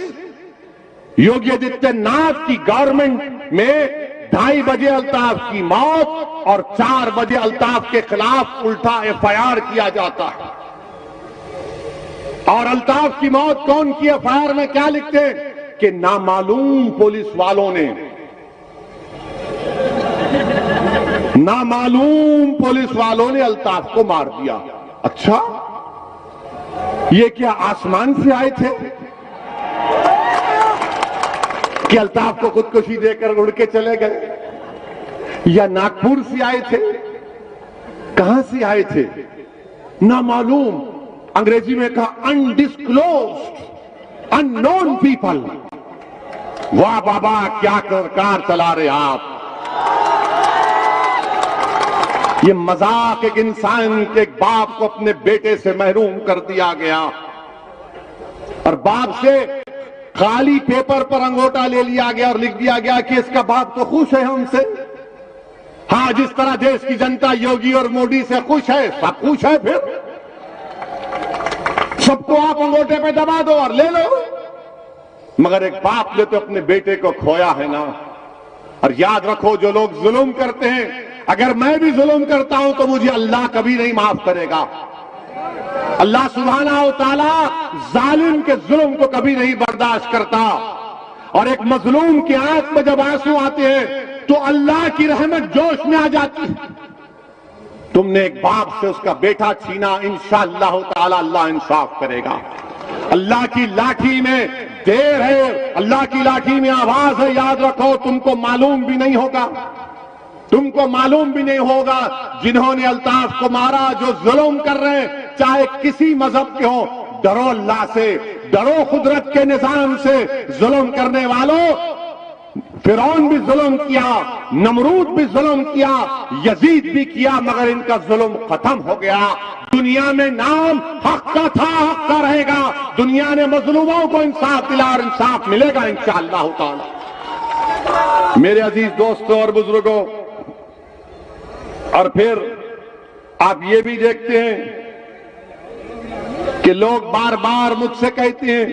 योगी आदित्यनाथ की गवर्नमेंट में 2:30 बजे अल्ताफ की मौत और 4 बजे अल्ताफ के खिलाफ उल्टा FIR किया जाता है। और अल्ताफ की मौत कौन की? FIR में क्या लिखते हैं कि नामालूम पुलिस वालों ने, नामालूम पुलिस वालों ने अल्ताफ को मार दिया। अच्छा, ये क्या आसमान से आए थे कि अल्ताफ को खुदकुशी देकर उड़ के चले गए, या नागपुर से आए थे? कहां से आए थे? नामालूम, अंग्रेजी में कहा अनडिस्क्लोज्ड, अननोन पीपल। वाह बाबा, क्या कार चला रहे आप। ये मजाक, एक इंसान के एक बाप को अपने बेटे से महरूम कर दिया गया और बाप से खाली पेपर पर अंगूठा ले लिया गया और लिख दिया गया कि इसका बाप तो खुश है हमसे। हाँ, जिस तरह देश की जनता योगी और मोदी से खुश है, सब खुश है। फिर सबको आप अंगूठे पे दबा दो और ले लो, मगर एक बाप ने तो अपने बेटे को खोया है ना। और याद रखो, जो लोग जुल्म करते हैं, अगर मैं भी जुल्म करता हूं तो मुझे अल्लाह कभी नहीं माफ करेगा। अल्लाह सुब्हानहू व तआला जालिम के जुल्म को कभी नहीं बर्दाश्त करता। और एक मजलूम की आंख में जब आंसू आते हैं तो अल्लाह की रहमत जोश में आ जाती है। तुमने एक बाप से उसका बेटा छीना, इंशाअल्लाह ताला अल्लाह इंसाफ करेगा। अल्लाह की लाठी में देर है, अल्लाह की लाठी में आवाज है, याद रखो। तुमको मालूम भी नहीं होगा, तुमको मालूम भी नहीं होगा जिन्होंने अल्ताफ को मारा, जो जुल्म कर रहे हैं, चाहे किसी मजहब के हो। डरो अल्लाह से, डरो कुदरत के निजाम से। जुल्म करने वालों, फिरौन भी जुल्म किया, नमरूद भी जुल्म किया, यजीद भी किया, मगर इनका जुल्म खत्म हो गया। दुनिया में नाम हक का था, हक का रहेगा। दुनिया ने मजलूमों को इंसाफ दिला और इंसाफ मिलेगा इंशाअल्लाह ताला। मेरे अजीज दोस्तों और बुजुर्गों, और फिर आप ये भी देखते हैं कि लोग बार बार मुझसे कहते हैं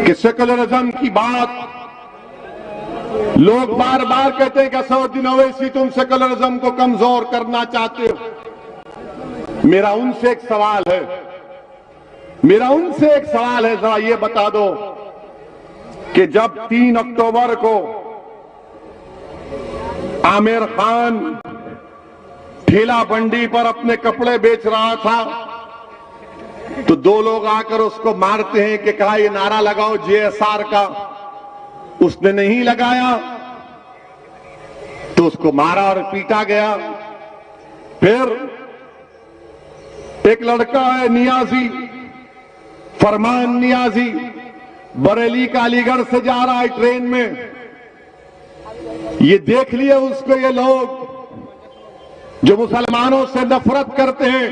कि सेकुलरिज्म की बात, लोग बार बार कहते हैं कि असदुद्दीन ओवैसी तुम सेकुलरिज्म को कमजोर करना चाहते हो। मेरा उनसे एक सवाल है, जरा ये बता दो कि जब 3 अक्टूबर को आमिर खान ठेला बंडी पर अपने कपड़े बेच रहा था तो 2 लोग आकर उसको मारते हैं कि कहा ये नारा लगाओ जेएसआर का। उसने नहीं लगाया तो उसको मारा और पीटा गया। फिर एक लड़का है नियाजी, फरमान नियाजी, बरेली का अलीगढ़ से जा रहा है ट्रेन में। ये देख लिए उसको ये लोग जो मुसलमानों से नफरत करते हैं,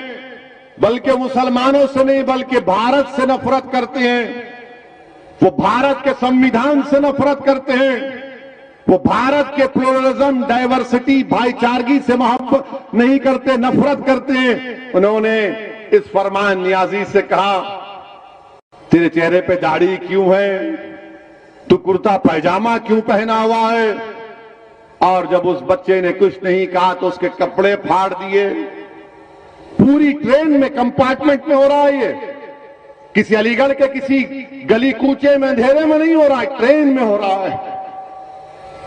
बल्कि मुसलमानों से नहीं बल्कि भारत से नफरत करते हैं। वो भारत के संविधान से नफरत करते हैं। वो भारत के प्लुरलिज्म, डाइवर्सिटी, भाईचारगी से मोहब्बत नहीं करते, नफरत करते हैं। उन्होंने इस फरमान नियाजी से कहा, तेरे चेहरे पे दाढ़ी क्यों है, तू कुर्ता पैजामा क्यों पहना हुआ है? और जब उस बच्चे ने कुछ नहीं कहा तो उसके कपड़े फाड़ दिए। पूरी ट्रेन में, कंपार्टमेंट में हो रहा है ये, किसी अलीगढ़ के किसी गली कूचे में अंधेरे में नहीं हो रहा है, ट्रेन में हो रहा है।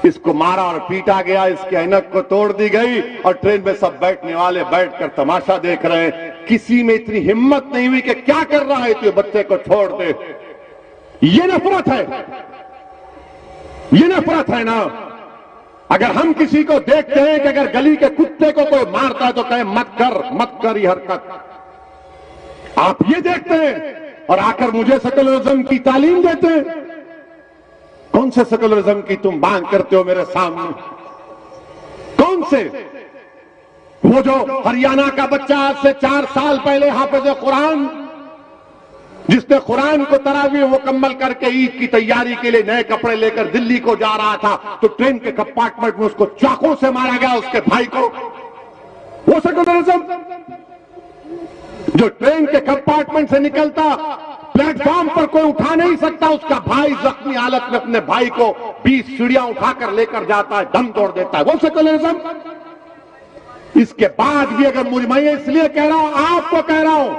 इसको मारा और पीटा गया, इसकी ऐनक को तोड़ दी गई और ट्रेन में सब बैठने वाले बैठकर तमाशा देख रहे हैं। किसी में इतनी हिम्मत नहीं हुई कि क्या कर रहा है तो बच्चे को छोड़ दे। ये नफरत है, ये नफरत है ना। अगर हम किसी को देखते हैं कि अगर गली के कुत्ते को कोई मारता है तो कहे मत कर ये हरकत। आप ये देखते हैं और आकर मुझे सेकुलरिज्म की तालीम देते हैं। कौन से सेकुलरिज्म की तुम बात करते हो मेरे सामने? कौन से? वो जो हरियाणा का बच्चा आज से 4 साल पहले हाफिज कुरान, जिसने कुरान को तरावी मुकम्मल करके ईद की तैयारी के लिए नए कपड़े लेकर दिल्ली को जा रहा था तो ट्रेन के कंपार्टमेंट में उसको चाकू से मारा गया, उसके भाई को। वो सेकुलरिज्म जो ट्रेन के कंपार्टमेंट से निकलता, प्लेटफॉर्म पर कोई उठा नहीं सकता, उसका भाई जख्मी हालत में अपने भाई को 20 सीढ़ियां उठाकर लेकर जाता है, दम तोड़ देता है। वो सेकुलरिज्म। इसके बाद भी अगर मैं इसलिए कह रहा हूं, आपको कह रहा हूं,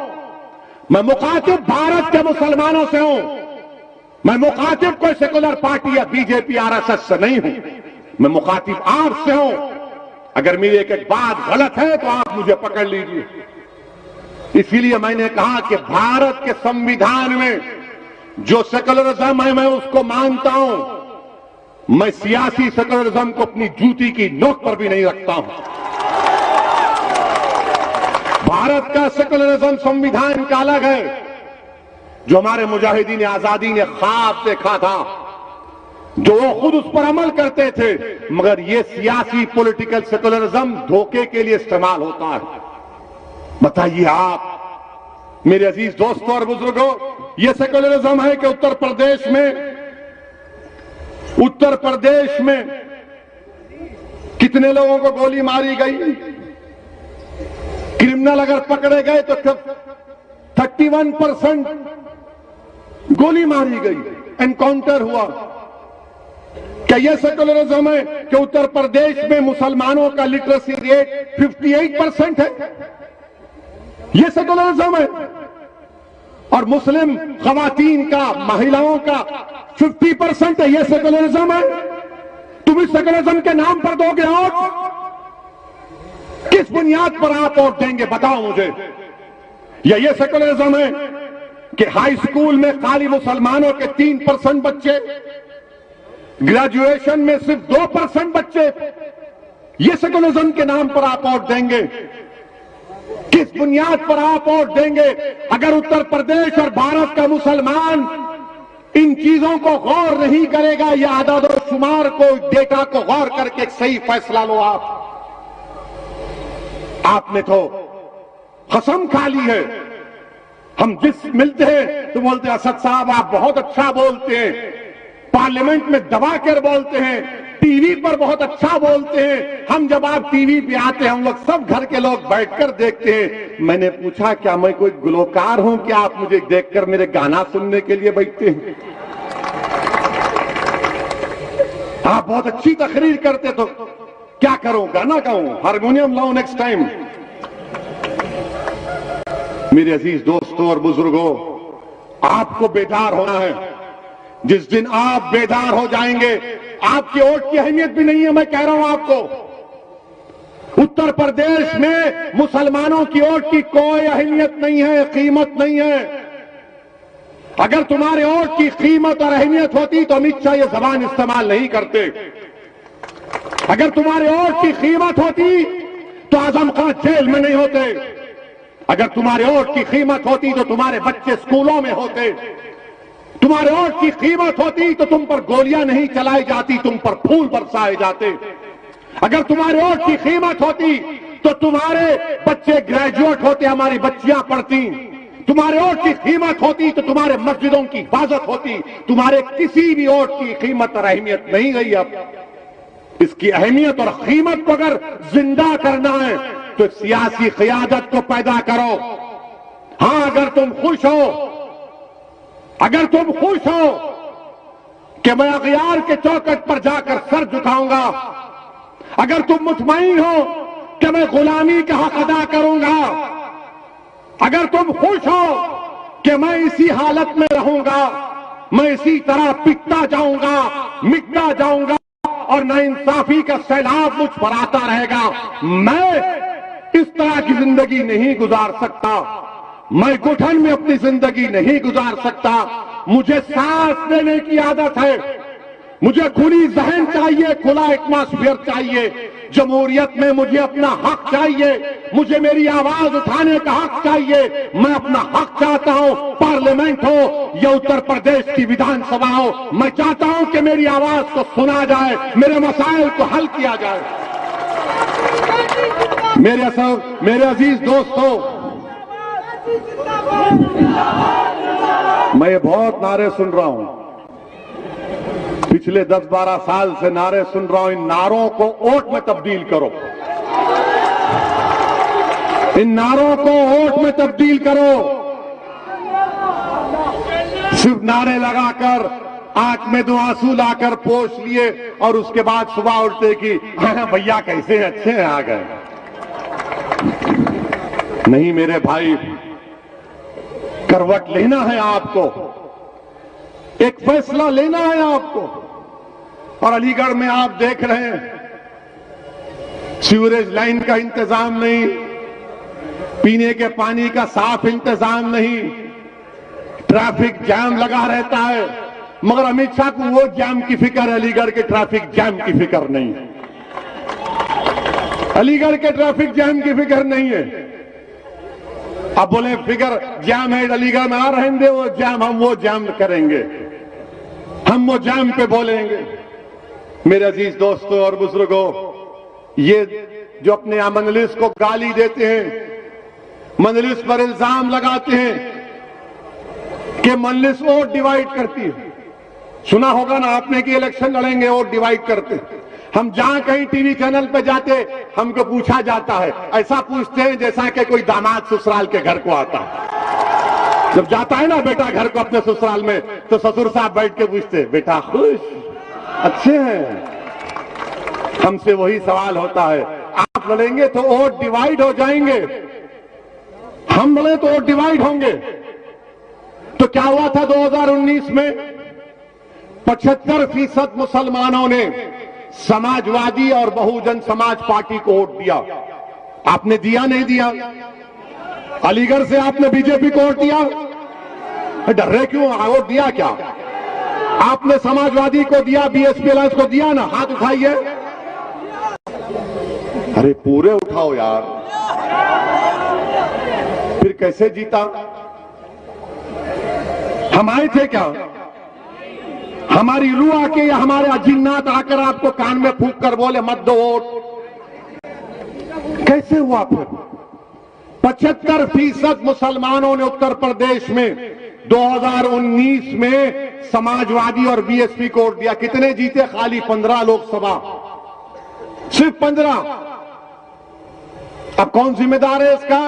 मैं मुखातिब भारत के मुसलमानों से हूं, मैं मुखातिब कोई सेकुलर पार्टी या बीजेपी आरएसएस से नहीं हूं, मैं मुखातिब आपसे हूं। अगर मेरी एक बात गलत है तो आप मुझे पकड़ लीजिए। इसीलिए मैंने कहा कि भारत के संविधान में जो सेकुलरिज्म है मैं उसको मानता हूं। मैं सियासी सेकुलरिज्म को अपनी जूती की नोक पर भी नहीं रखता हूं। भारत का सेकुलरिज्म संविधान का अलग है। जो हमारे मुजाहिदीन आजादी ने ख्वाब देखा था, जो वो खुद उस पर अमल करते थे, मगर ये सियासी पॉलिटिकल सेकुलरिज्म धोखे के लिए इस्तेमाल होता है। बताइए आप मेरे अजीज दोस्तों और बुजुर्गों, ये सेकुलरिज्म है कि उत्तर प्रदेश में कितने लोगों को गोली मारी गई। क्रिमिनल अगर पकड़े गए तो 31% गोली मारी गई, एनकाउंटर हुआ। क्या यह सेकुलरिज्म है कि उत्तर प्रदेश में मुसलमानों का लिटरेसी रेट 58% है? यह सेकुलरिज्म है? और मुस्लिम खवातीन का, महिलाओं का 50% है। यह सेकुलरिज्म है? तुम इस सेकुलरिज्म के नाम पर दोगे वोट? किस बुनियाद पर आप वोट देंगे, बताओ मुझे। यह सेकुलरिज्म है कि हाई स्कूल में खाली मुसलमानों के 3% बच्चे, ग्रेजुएशन में सिर्फ 2% बच्चे, ये सेकुलरिज्म के नाम पर आप वोट देंगे? किस बुनियाद पर आप वोट देंगे? अगर उत्तर प्रदेश और भारत का मुसलमान इन चीजों को गौर नहीं करेगा, या आदाद और शुमार को, डेटा को गौर करके एक सही फैसला लो। आपने तो कसम खा ली है। हम जिस मिलते हैं तो बोलते हैं असद साहब आप बहुत अच्छा बोलते हैं, पार्लियामेंट में दबा कर बोलते हैं, टीवी पर बहुत अच्छा बोलते हैं। हम जब आप टीवी पे आते हैं, हम लोग सब घर के लोग बैठकर देखते हैं। मैंने पूछा क्या मैं कोई गुलकार हूं कि आप मुझे देखकर मेरे गाना सुनने के लिए बैठते हैं? आप बहुत अच्छी तकरीर करते, तो क्या करूं, गाना गाऊं, हारमोनियम लाऊं नेक्स्ट टाइम? मेरे अजीज दोस्तों और बुजुर्गों, आपको बेदार होना है। जिस दिन आप बेदार हो जाएंगे, आपके वोट की अहमियत भी नहीं है। मैं कह रहा हूं आपको, उत्तर प्रदेश में मुसलमानों की वोट की कोई अहमियत नहीं है, कीमत नहीं है। अगर तुम्हारे वोट की कीमत और अहमियत होती तो अमित शाह ये जबान इस्तेमाल नहीं करते। अगर तुम्हारे वोट की कीमत होती तो आजम खान जेल में नहीं होते। अगर तुम्हारे वोट की कीमत होती तो तुम्हारे बच्चे स्कूलों में होते। तुम्हारे वोट की कीमत होती तो तुम पर गोलियां नहीं चलाई जाती, तुम पर फूल बरसाए जाते। अगर तुम्हारे वोट की कीमत होती तो तुम्हारे बच्चे ग्रेजुएट होते, हमारी बच्चियां पढ़ती। तुम्हारे वोट की कीमत होती तो तुम्हारे मस्जिदों की हिफाजत होती। तुम्हारे किसी भी वोट की कीमत और अहमियत नहीं रही। अब इसकी अहमियत और कीमत को अगर जिंदा करना है तो सियासी क़यादत को पैदा करो। हां, अगर तुम खुश हो कि मैं अगियार के चौखट पर जाकर सर झुकाऊंगा, अगर तुम मुतमईन हो कि मैं गुलामी का हक अदा करूंगा, अगर तुम खुश हो कि मैं इसी हालत में रहूंगा, मैं इसी तरह पिटता जाऊंगा, मिटता जाऊंगा और नाइंसाफी का सैलाब मुझ पर आता रहेगा, मैं इस तरह की जिंदगी नहीं गुजार सकता। मैं घुटन में अपनी जिंदगी नहीं गुजार सकता। मुझे सांस लेने की आदत है, मुझे खुली जहन चाहिए, खुला एटमॉस्फेयर चाहिए। जमहूरियत में मुझे अपना हक चाहिए, मुझे मेरी आवाज उठाने का हक चाहिए। मैं अपना हक चाहता हूं, पार्लियामेंट हो या उत्तर प्रदेश की विधानसभा हो, मैं चाहता हूं कि मेरी आवाज को सुना जाए, मेरे मसाइल को हल किया जाए। मेरे अजीज दोस्तों, मैं बहुत नारे सुन रहा हूं, पिछले 10-12 साल से नारे सुन रहा हूं। इन नारों को वोट में तब्दील करो, इन नारों को वोट में तब्दील करो। सिर्फ नारे लगाकर आंख में 2 आंसू लाकर पोंछ लिए और उसके बाद सुबह उठते कि हाँ भैया कैसे अच्छे हैं, आ गए। नहीं मेरे भाई, करवट लेना है आपको, एक फैसला लेना है आपको। और अलीगढ़ में आप देख रहे हैं, सीवरेज लाइन का इंतजाम नहीं, पीने के पानी का साफ इंतजाम नहीं, ट्रैफिक जाम लगा रहता है। मगर अमित शाह को वो जाम की फिक्र है, अलीगढ़ के ट्रैफिक जाम की फिक्र नहीं है। अलीगढ़ के ट्रैफिक जाम की फिक्र नहीं है। अब बोले फिगर जाम है अलीगढ़ में, आ रहें दे वो जाम, हम वो जाम करेंगे, हम वो जाम पे बोलेंगे। मेरे अजीज दोस्तों और बुजुर्गों, ये जो अपने मजलिस को गाली देते हैं, मजलिस पर इल्जाम लगाते हैं कि मजलिस वोट डिवाइड करती है। सुना होगा ना आपने कि इलेक्शन लड़ेंगे वोट डिवाइड करते। हम जहां कहीं टीवी चैनल पे जाते, हमको पूछा जाता है, ऐसा पूछते हैं जैसा कि कोई दामाद ससुराल के घर को आता है। जब जाता है ना बेटा घर को अपने ससुराल में, तो ससुर साहब बैठ के पूछते, बेटा खुश, अच्छे हैं? हमसे वही सवाल होता है, आप लड़ेंगे तो वोट डिवाइड हो जाएंगे, हम लड़े तो वोट डिवाइड होंगे। तो क्या हुआ था 2019 में? 75% मुसलमानों ने समाजवादी और बहुजन समाज पार्टी को वोट दिया। आपने दिया नहीं दिया? अलीगढ़ से आपने बीजेपी को वोट दिया? डर रहे क्यों? वोट दिया क्या? आपने समाजवादी को दिया, बीएसपी अलायंस को दिया ना? हाथ उठाइए। अरे पूरे उठाओ यार। फिर कैसे जीता? हम आए थे क्या? हमारी रूह आके या हमारे अजिन्नात आकर आपको कान में फूंक कर बोले मत दो वोट? कैसे हुआ? फिर 75% मुसलमानों ने उत्तर प्रदेश में 2019 में समाजवादी और बीएसपी को वोट दिया। कितने जीते? खाली 15 लोकसभा, सिर्फ 15। अब कौन जिम्मेदार है इसका?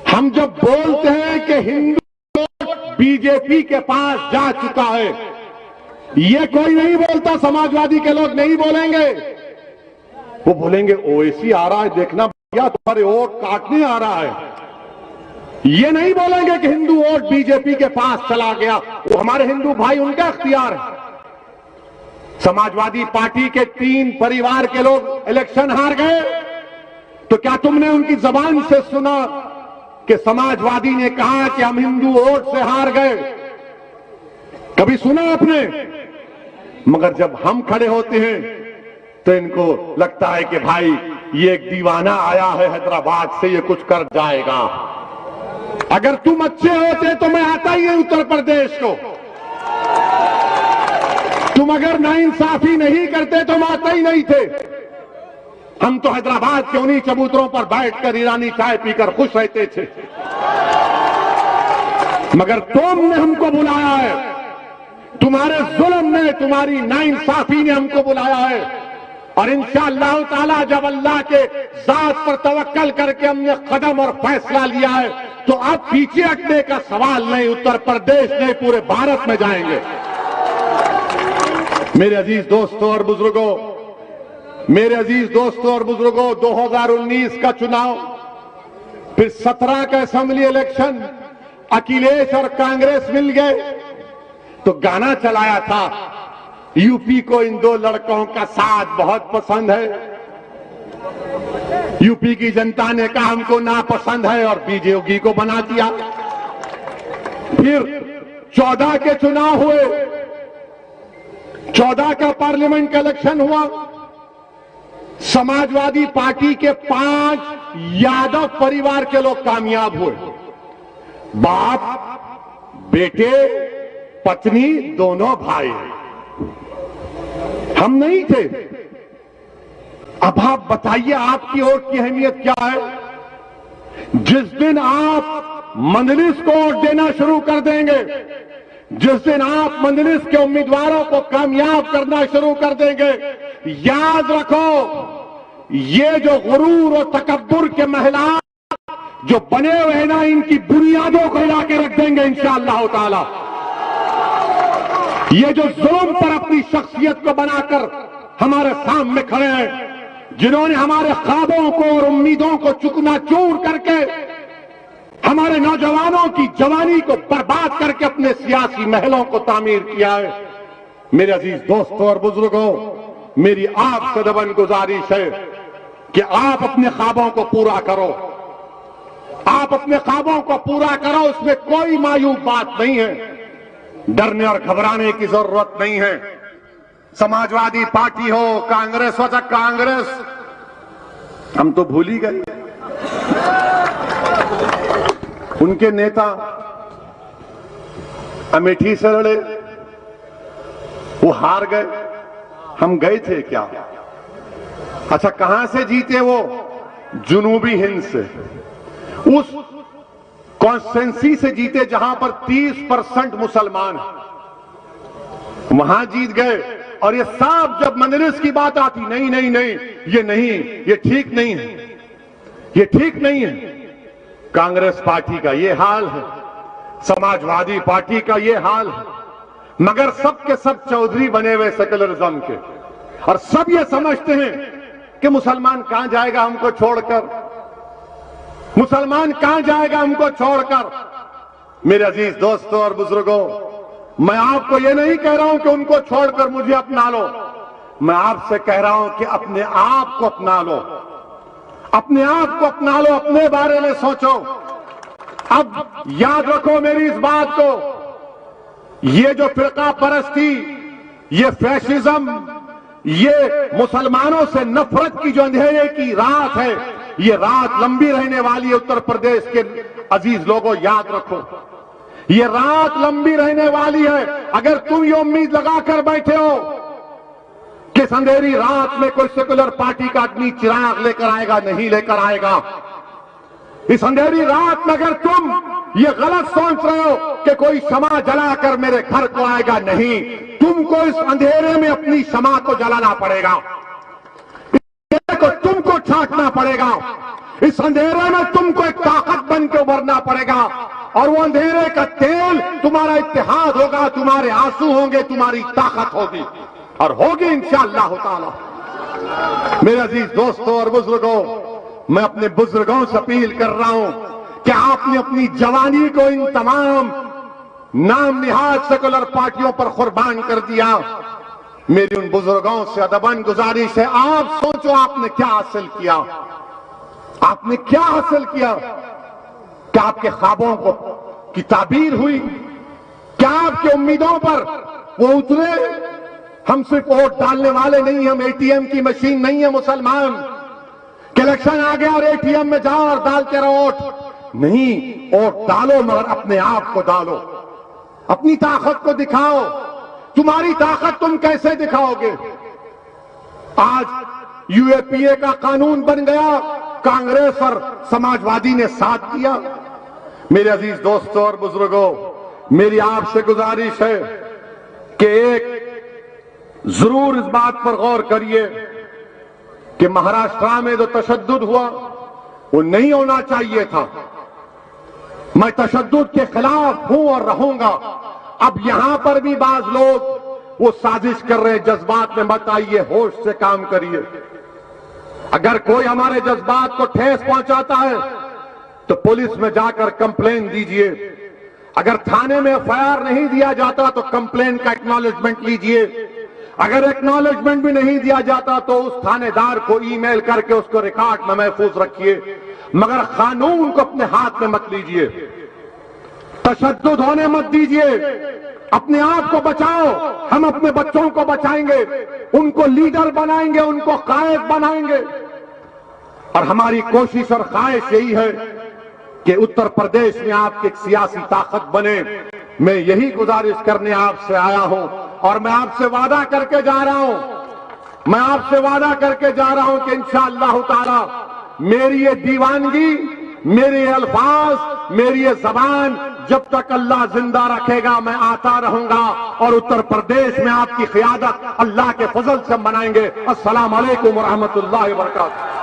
हम जब बोलते हैं कि हिंदू बीजेपी के पास जा चुका है, ये कोई नहीं बोलता, समाजवादी के लोग नहीं बोलेंगे। वो बोलेंगे ओवैसी आ रहा है, देखना भैया तुम्हारे वोट काटने आ रहा है। ये नहीं बोलेंगे कि हिंदू वोट बीजेपी के पास चला गया, वो हमारे हिंदू भाई, उनका इख्तियार है। समाजवादी पार्टी के 3 परिवार के लोग इलेक्शन हार गए, तो क्या तुमने उनकी जबान से सुना कि समाजवादी ने कहा कि हम हिंदू वोट से हार गए? कभी सुना आपने? मगर जब हम खड़े होते हैं तो इनको लगता है कि भाई ये एक दीवाना आया है हैदराबाद से, ये कुछ कर जाएगा। अगर तुम अच्छे होते तो मैं आता ही नहीं उत्तर प्रदेश को। तुम अगर नाइंसाफी नहीं करते तो हम आते ही नहीं थे। हम तो हैदराबाद के उन्हीं चबूतरों पर बैठकर ईरानी चाय पीकर खुश रहते थे। मगर तुमने हमको बुलाया है, तुम्हारे जुल्म ने, तुम्हारी नाइंसाफी ने हमको बुलाया है। और इंशाअल्लाह ताला जब अल्लाह के जात पर तवक्कल करके हमने कदम और फैसला लिया है, तो अब पीछे हटने का सवाल नहीं। उत्तर प्रदेश नहीं, पूरे भारत में जाएंगे। मेरे अजीज दोस्तों और बुजुर्गों, मेरे अजीज दोस्तों और बुजुर्गों, 2019 का चुनाव, फिर 17 का असेंबली इलेक्शन, अखिलेश और कांग्रेस मिल गए तो गाना चलाया था, यूपी को इन 2 लड़कों का साथ बहुत पसंद है। यूपी की जनता ने कहा हमको नापसंद है और बीजेपी को बना दिया। फिर 14 के चुनाव हुए, 14 का पार्लियामेंट का इलेक्शन हुआ। समाजवादी पार्टी के 5 यादव परिवार के लोग कामयाब हुए। बाप, बेटे, पत्नी, दोनों भाई। हम नहीं थे। अब आप बताइए आपकी वोट की अहमियत क्या है? जिस दिन आप मंजलिस को वोट देना शुरू कर देंगे, जिस दिन आप मंजलिस के उम्मीदवारों को कामयाब करना शुरू कर देंगे, याद रखो ये जो गुरूर और तकब्बुर के महिला जो बने हुए हैं ना, इनकी बुनियादों को हिला के रख देंगे इंशाअल्लाह ताला। ये जो जुल्म पर अपनी शख्सियत को बनाकर हमारे सामने खड़े हैं, जिन्होंने हमारे ख्वाबों को और उम्मीदों को चूकना-चूर करके हमारे नौजवानों की जवानी को बर्बाद करके अपने सियासी महलों को तामीर किया है। मेरे अजीज दोस्तों और बुजुर्गों, मेरी आपसे दबन गुजारिश है कि आप अपने ख्वाबों को पूरा करो। आप अपने ख्वाबों को पूरा करो, उसमें कोई मायूब बात नहीं है। डरने और घबराने की जरूरत नहीं है। समाजवादी पार्टी हो, कांग्रेस हो, कांग्रेस हम तो भूल ही गए। उनके नेता अमेठी से लड़े, वो हार गए। हम गए थे क्या? अच्छा, कहां से जीते वो? जुनूबी हिंद से, उस कॉन्स्टिट्यूंसी से जीते जहां पर 30% मुसलमान हैं, वहां जीत गए। और ये साफ जब मंजलिस की बात आती, नहीं नहीं नहीं, ये नहीं, ये ठीक नहीं है, ये ठीक नहीं है। कांग्रेस पार्टी का ये हाल है। समाजवादी पार्टी का ये हाल, मगर सब के सब चौधरी बने हुए सेकुलरिज्म के, और सब ये समझते हैं कि मुसलमान कहां जाएगा हमको छोड़कर, मुसलमान कहां जाएगा हमको छोड़कर। मेरे अजीज दोस्तों और बुजुर्गों, मैं आपको ये नहीं कह रहा हूं कि उनको छोड़कर मुझे अपना लो, मैं आपसे कह रहा हूं कि अपने आप को अपना लो, अपने आप को अपना लो, अपने बारे में सोचो। अब याद रखो मेरी इस बात को, ये जो फिरका परस्ती, ये फैशिज्म, ये मुसलमानों से नफरत की जो अंधेरे की रात है, ये रात लंबी रहने वाली है। उत्तर प्रदेश के अजीज लोगों, याद रखो, ये रात लंबी रहने वाली है। अगर तुम ये उम्मीद लगाकर बैठे हो कि इस अंधेरी रात में कोई सेकुलर पार्टी का आदमी चिराग लेकर आएगा, नहीं लेकर आएगा। इस अंधेरी रात में अगर तुम ये गलत सोच रहे हो कि कोई शमा जलाकर मेरे घर को आएगा, नहीं, तुमको इस अंधेरे में अपनी शमा को जलाना पड़ेगा, को तुमको छांटना पड़ेगा। इस अंधेरे में तुमको एक ताकत बन के उभरना पड़ेगा, और वो अंधेरे का तेल तुम्हारा इत्तेहाद होगा, तुम्हारे आंसू होंगे, तुम्हारी ताकत होगी, और होगी इंशाअल्लाह ताला। मेरे अजीज दोस्तों और बुजुर्गों, मैं अपने बुजुर्गों से अपील कर रहा हूं कि आपने अपनी जवानी को इन तमाम नाम निहाद सेकुलर पार्टियों पर कुर्बान कर दिया। मेरी उन बुजुर्गों से अदबन गुजारिश है, आप सोचो आपने क्या हासिल किया, आपने क्या हासिल किया? क्या आपके ख्वाबों को की ताबीर हुई? क्या आपकी उम्मीदों पर वो उतरे? हम सिर्फ वोट डालने वाले नहीं, हम एटीएम की मशीन नहीं है मुसलमान, कि इलेक्शन आ गया और एटीएम में जाओ और डालते रहो वोट। नहीं, वोट डालो मगर अपने आप को डालो, अपनी ताकत को दिखाओ। तुम्हारी ताकत तुम कैसे दिखाओगे? आज यूएपीए का कानून बन गया, कांग्रेस और समाजवादी ने साथ दिया। मेरे अजीज दोस्तों और बुजुर्गों, मेरी आपसे गुजारिश है कि एक जरूर इस बात पर गौर करिए कि महाराष्ट्र में जो तशद्दुद हुआ वो नहीं होना चाहिए था। मैं तशद्दुद के खिलाफ हूं और रहूंगा। अब यहां पर भी बाज लोग वो साजिश कर रहे हैं, जज्बात में मत आइए, होश से काम करिए। अगर कोई हमारे जज्बात को ठेस पहुंचाता है तो पुलिस में जाकर कंप्लेन दीजिए। अगर थाने में एफआईआर नहीं दिया जाता तो कंप्लेन का एक्नॉलेजमेंट लीजिए। अगर एक्नॉलेजमेंट भी नहीं दिया जाता तो उस थानेदार को ईमेल करके उसको रिकॉर्ड में महफूज रखिए, मगर कानून को अपने हाथ में मत लीजिए, तशद्दुद होने मत दीजिए। अपने आप को बचाओ, हम अपने बच्चों को बचाएंगे, उनको लीडर बनाएंगे, उनको कायद बनाएंगे। और हमारी कोशिश और ख्वाहिश यही है कि उत्तर प्रदेश में आपकी एक सियासी ताकत बने। मैं यही गुजारिश करने आपसे आया हूं, और मैं आपसे वादा करके जा रहा हूं, मैं आपसे वादा करके जा रहा हूं कि इंशाअल्लाह ताला मेरी ये दीवानगी, मेरे ये अल्फाज, मेरी ये जबान जब तक अल्लाह जिंदा रखेगा मैं आता रहूंगा, और उत्तर प्रदेश में आपकी क़ियादत अल्लाह के फजल से मनाएंगे। अस्सलाम वालेकुम व रहमतुल्लाहि व बरकातहू।